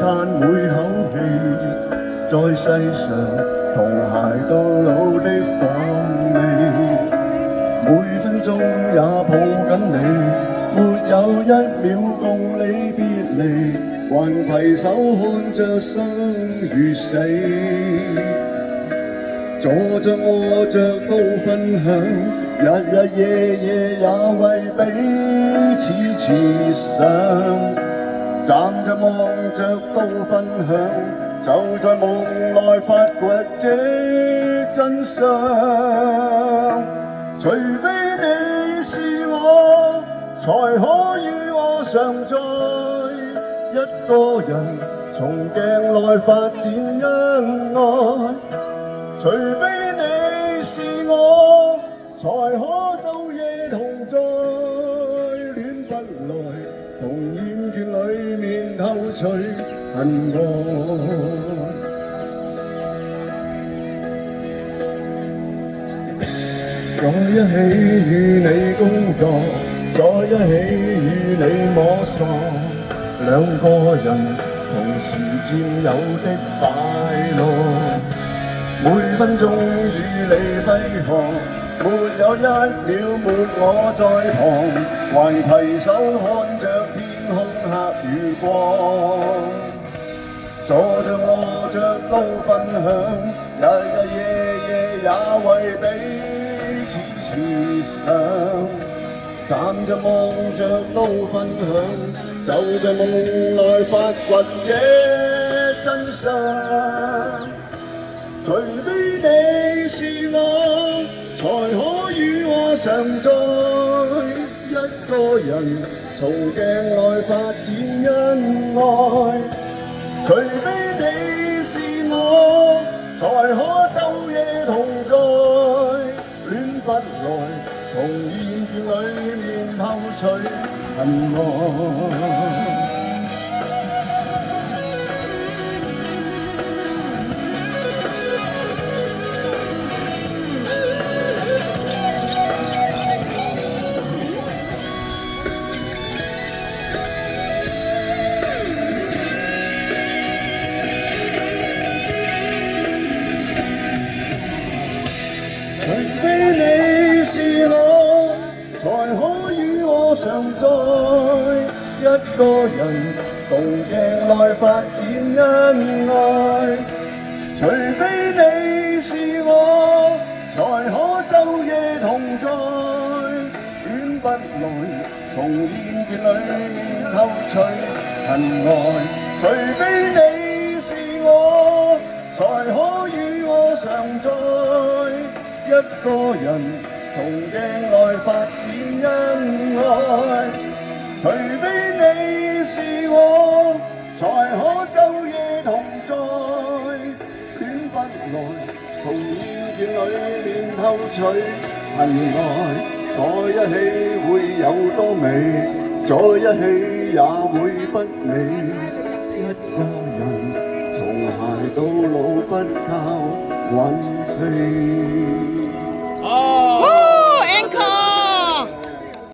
嘆每口氣，在世上同偕到老的放味，每分鐘也抱緊你，沒有一秒共你別離，還攜手看着生與死，坐着臥着都分享，日日夜夜也為彼此設想，站着望着都分享，就在夢內發掘這真相。除非你是我，才可與我常在，一個人從鏡內發展恩愛。除非你是我，才可晝夜同在，戀不來，同厭倦裡面透取恨愛。在一起與你工作，在一起與你摸索，兩個人同時佔有的快樂。每分鐘與你揮霍，沒有一秒沒我在旁，還攜手看着天空黑與光，坐着臥着都分享，日日夜夜也為彼此設想，站着望着都分享，就在夢內發掘這真相。除非你是我，才可與我常在，一個人從鏡內發展恩愛。除非你是我，才可晝夜同在，戀不來，從厭倦裡面透取恨愛。除非你是我，才可與我常在，一個人從鏡內發展恩愛。除非你是我，才可晝夜同在，戀不來，從厭倦裡面透取恨愛。除非你是我，才可與我常在，一個人從鏡內發展恩愛。除非你是我，才可晝夜同在，戀不來，從厭倦裡面透取恨愛。在一起會有多美，在一起也會不美，一個人從偕到老不靠運氣。